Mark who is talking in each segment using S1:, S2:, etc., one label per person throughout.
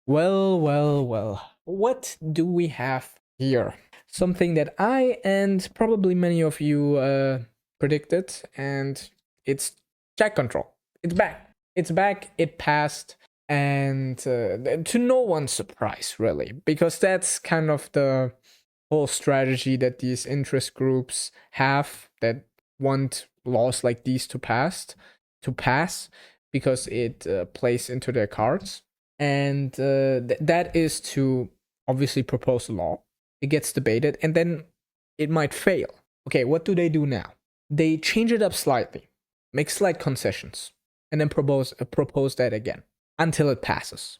S1: Well. What do we have here? Something that I and probably many of you predicted, and it's chat control. It's back. It's back. It passed, and to no one's surprise, really, because that's kind of the whole strategy that these interest groups have that want laws like these to pass because it plays into their cards, and that is to obviously propose a law. It gets debated, and then it might fail. Okay, what do they do now? They change it up slightly, make slight concessions, and then propose that again until it passes.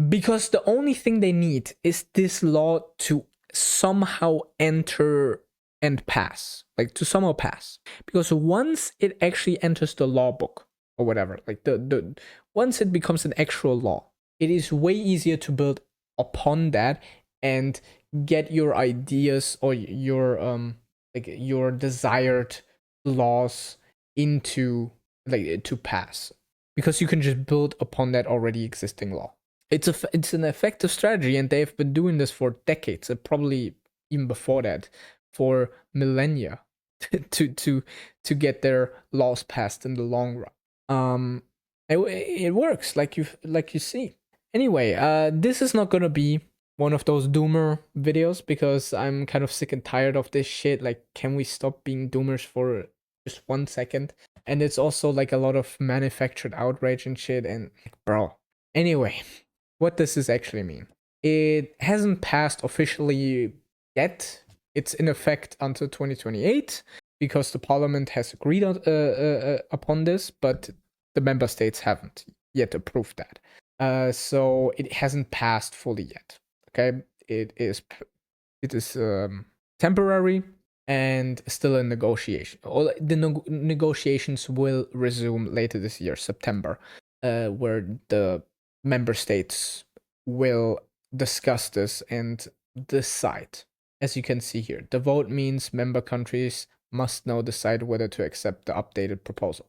S1: Because the only thing they need is this law to somehow enter and pass, like to somehow pass. Because once it actually enters the law book or whatever, like the once it becomes an actual law, it is way easier to build upon that and get your ideas or your desired laws into like to pass, because you can just build upon that already existing law. It's an effective strategy, and they've been doing this for decades, and probably even before that, for millennia, to get their laws passed in the long run. It works, like you see. Anyway, this is not gonna be one of those doomer videos because I'm kind of sick and tired of this shit. Like, can we stop being doomers for just 1 second? And it's also like a lot of manufactured outrage and shit. And bro, anyway, what does this actually mean? It hasn't passed officially yet. It's in effect until 2028 because the parliament has agreed upon this, but the member states haven't yet approved that. So it hasn't passed fully yet. Okay, it is temporary and still in negotiation. All the negotiations will resume later this year, September, where the member states will discuss this and decide. As you can see here, the vote means member countries must now decide whether to accept the updated proposal.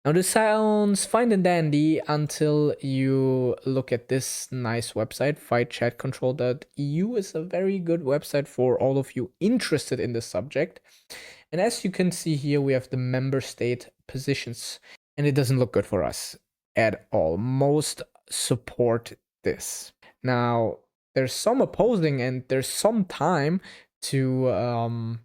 S1: Now, this sounds fine and dandy until you look at this nice website. Fightchatcontrol.eu is a very good website for all of you interested in this subject. And as you can see here, we have the member state positions, and it doesn't look good for us at all. Most support this. Now, there's some opposing, and there's some time to,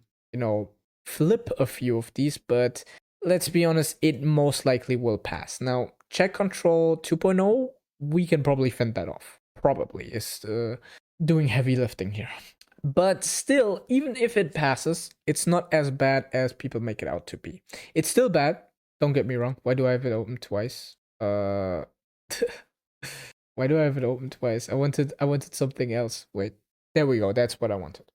S1: flip a few of these, but let's be honest, it most likely will pass. Now, check control 2.0, we can probably fend that off. Probably is doing heavy lifting here. But still, even if it passes, it's not as bad as people make it out to be. It's still bad. Don't get me wrong. Why do I have it open twice? Why do I have it open twice? I wanted something else. Wait. There we go. That's what I wanted.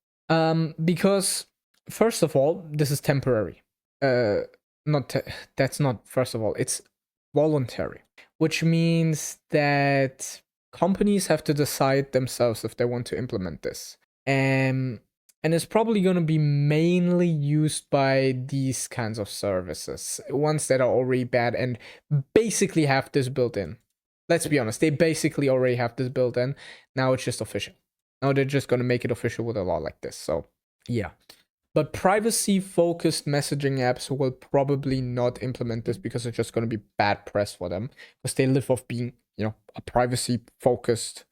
S1: Because first of all, this is temporary. That's not first of all, it's voluntary, which means that companies have to decide themselves if they want to implement this. And it's probably going to be mainly used by these kinds of services, ones that are already bad and basically have this built in. Let's be honest, they basically already have this built in. Now it's just official. Now they're just going to make it official with a law like this. So yeah. But privacy-focused messaging apps will probably not implement this because it's just going to be bad press for them, because they live off being, a privacy-focused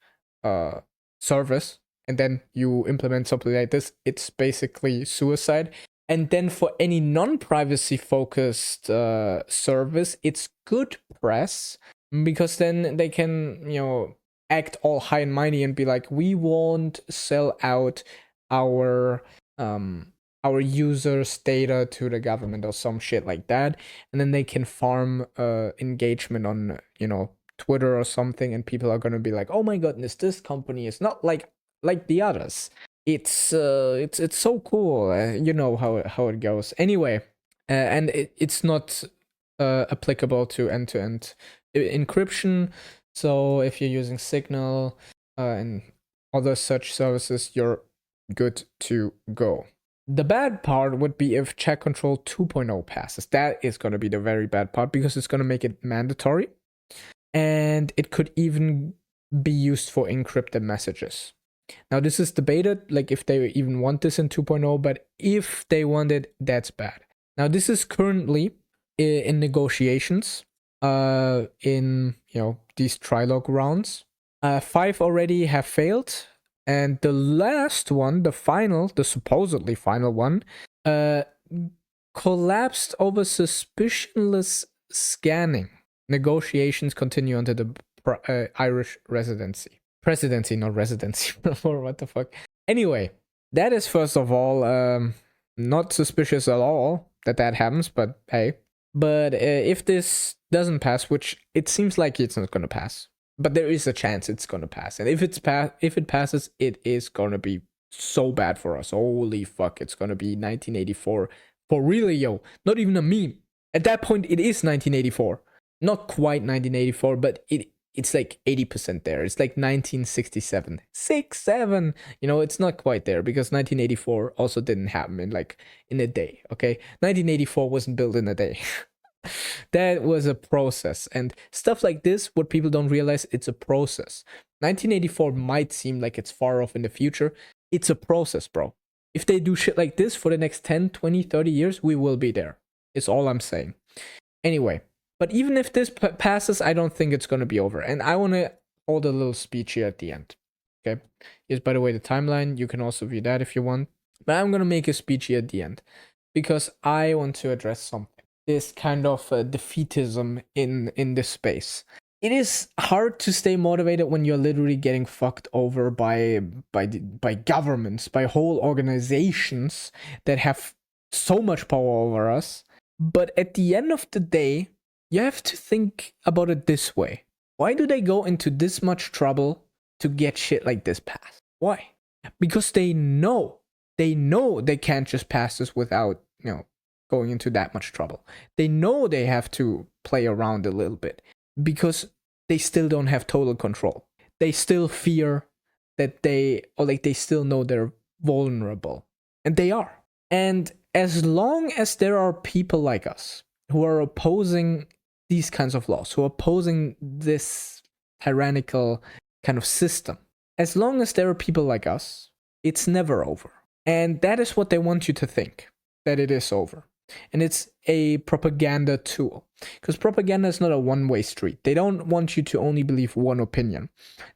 S1: service. And then you implement something like this, it's basically suicide. And then for any non-privacy-focused service, it's good press, because then they can, act all high and mighty and be like, we won't sell out our users' data to the government or some shit like that. And then they can farm engagement on, Twitter or something, and people are gonna be like, oh my goodness, this company is not like the others. It's so cool. You know how it goes. Anyway, and it's not applicable to end-to-end encryption. So if you're using Signal and other such services, you're good to go. The bad part would be if Chat Control 2.0 passes. That is going to be the very bad part, because it's going to make it mandatory. And it could even be used for encrypted messages. Now, this is debated, like if they even want this in 2.0, but if they want it, that's bad. Now, this is currently in negotiations, in these trilogue rounds. 5 already have failed, and the last one, the supposedly final one, collapsed over suspicionless scanning. Negotiations continue under the Irish presidency, not residency. Or what the fuck. Anyway, that is first of all not suspicious at all that happens, but hey. But if this doesn't pass, which it seems like it's not going to pass, but there is a chance it's going to pass, and if it passes, it is going to be so bad for us. Holy fuck, it's going to be 1984 for really, yo. Not even a meme. At that point, it is 1984. Not quite 1984, but it's like 80% there. It's like 1967. 6-7. It's not quite there because 1984 also didn't happen in a day, okay? 1984 wasn't built in a day. That was a process. And stuff like this, what people don't realize, it's a process. 1984 might seem like it's far off in the future. It's a process, bro. If they do shit like this for the next 10, 20, 30 years, we will be there. It's all I'm saying. Anyway, but even if this passes, I don't think it's going to be over. And I want to hold a little speech here at the end. Okay? Here's, by the way, the timeline. You can also view that if you want. But I'm going to make a speech here at the end because I want to address something. This kind of defeatism in this space. It is hard to stay motivated when you're literally getting fucked over by governments, by whole organizations that have so much power over us. But at the end of the day, you have to think about it this way. Why do they go into this much trouble to get shit like this passed? Why? Because they know they can't just pass this without, going into that much trouble. They know they have to play around a little bit because they still don't have total control. They still fear that they still know they're vulnerable. And they are. And as long as there are people like us who are opposing these kinds of laws, who are opposing this tyrannical kind of system, as long as there are people like us, it's never over. And that is what they want you to think, that it is over. And it's a propaganda tool. Because propaganda is not a one-way street. They don't want you to only believe one opinion.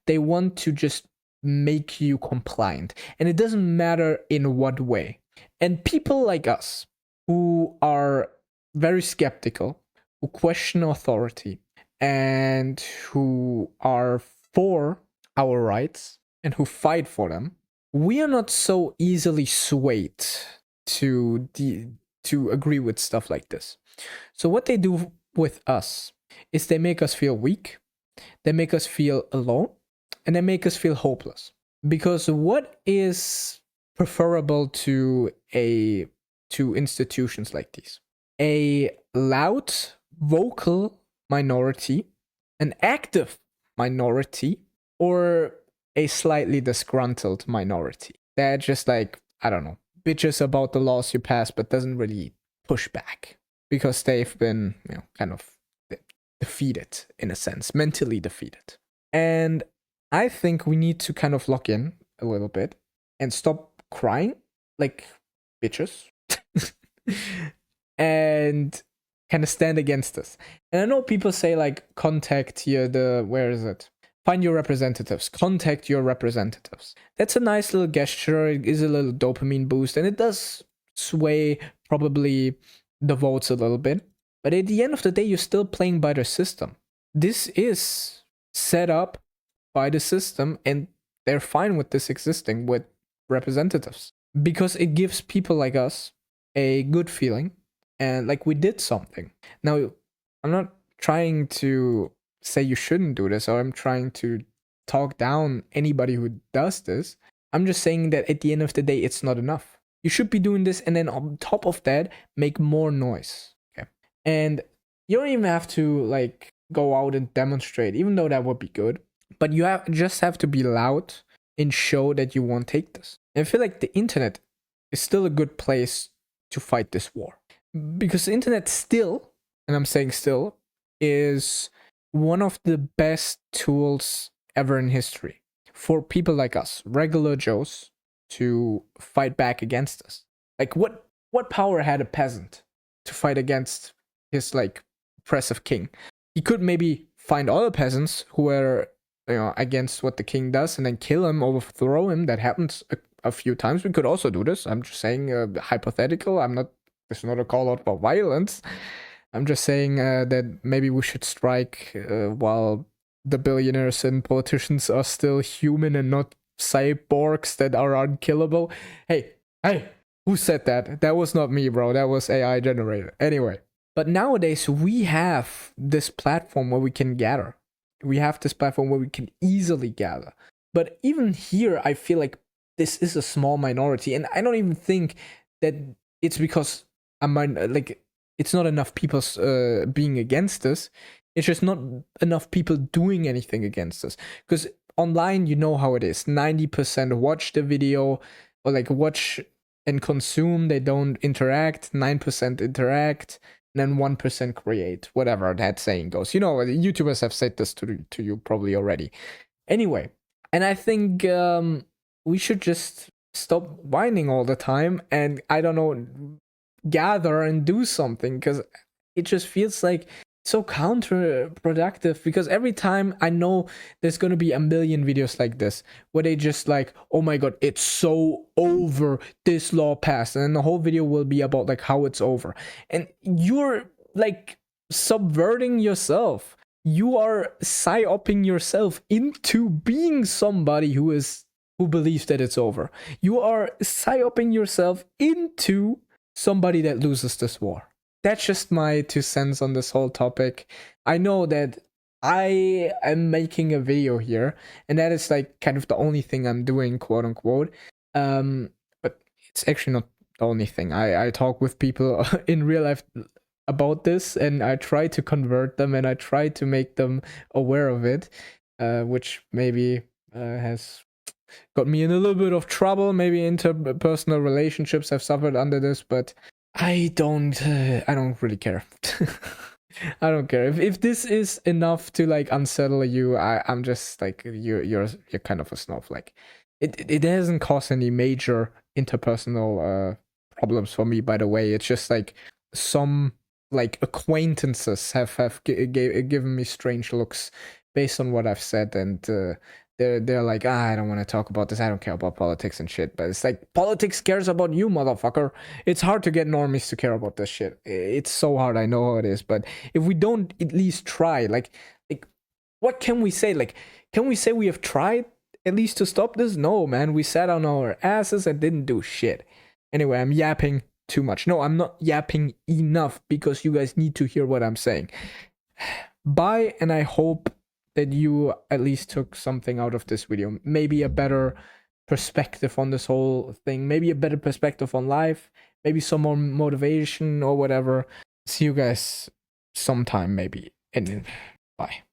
S1: They want to just make you compliant. And it doesn't matter in what way. And people like us, who are very skeptical, who question authority, and who are for our rights, and who fight for them, we are not so easily swayed to agree with stuff like this. So what they do with us is they make us feel weak, they make us feel alone, and they make us feel hopeless. Because what is preferable to institutions like these? A loud, vocal minority, an active minority, or a slightly disgruntled minority that just bitches about the laws you pass but doesn't really push back because they've been kind of defeated, in a sense, mentally defeated. And I think we need to kind of lock in a little bit and stop crying like bitches and kind of stand against us. And I know people say contact here where is it? Find your representatives. Contact your representatives. That's a nice little gesture. It is a little dopamine boost, and it does sway probably the votes a little bit. But at the end of the day, you're still playing by the system. This is set up by the system, and they're fine with this existing with representatives because it gives people like us a good feeling and like we did something. Now, I'm not trying to say you shouldn't do this, or I'm trying to talk down anybody who does this. I'm just saying that at the end of the day, it's not enough. You should be doing this, and then on top of that, make more noise. Okay. And you don't even have to go out and demonstrate, even though that would be good. But you just have to be loud and show that you won't take this. And I feel like the internet is still a good place to fight this war. Because the internet still, and I'm saying still, is one of the best tools ever in history for people like us, regular Joes, to fight back against us. Like what power had a peasant to fight against his like oppressive king? He could maybe find other peasants who were against what the king does and then kill him, overthrow him. That happens a few times. We could also do this. I'm just saying hypothetical. I'm not. It's not a call out for violence. I'm just saying that maybe we should strike while the billionaires and politicians are still human and not cyborgs that are unkillable. Hey, who said that? That was not me, bro. That was AI generated. Anyway, but nowadays we have this platform where we can gather. We have this platform where we can easily gather. But even here, I feel like this is a small minority, and I don't even think that it's because it's not enough people being against us. It's just not enough people doing anything against us. Because online, you know how it is. 90% watch the video or like watch and consume. They don't interact. 9% interact. And then 1% create. Whatever that saying goes. You know, YouTubers have said this to you probably already. Anyway, and I think we should just stop whining all the time and, I don't know, gather and do something, because it just feels like so counterproductive. Because every time I know there's gonna be a million videos like this where they just like, oh my god, it's so over, this law passed, and then the whole video will be about like how it's over, and you're like subverting yourself. You are psyoping yourself into being somebody who believes that it's over. You are psyoping yourself into somebody that loses this war. That's just my 2 cents on this whole topic. I know that I am making a video here, and that is like kind of the only thing I'm doing, quote unquote. But it's actually not the only thing. I talk with people in real life about this, and I try to convert them, and I try to make them aware of it, which maybe has got me in a little bit of trouble. Maybe interpersonal relationships have suffered under this, but I don't really care. I don't care if this is enough to like unsettle you. I'm just like you're kind of a snowflake. It hasn't caused any major interpersonal problems for me, by the way. It's just like some like acquaintances have given me strange looks based on what I've said, and they're like, I don't want to talk about this. I don't care about politics and shit. But it's like, politics cares about you, motherfucker. It's hard to get normies to care about this shit. It's so hard. I know how it is. But if we don't at least try, like what can we say? Like, can we say we have tried at least to stop this? No, man. We sat on our asses and didn't do shit. Anyway, I'm yapping too much. No, I'm not yapping enough, because you guys need to hear what I'm saying. Bye, and I hope that you at least took something out of this video. Maybe a better perspective on this whole thing. Maybe a better perspective on life. Maybe some more motivation or whatever. See you guys sometime, maybe. And bye.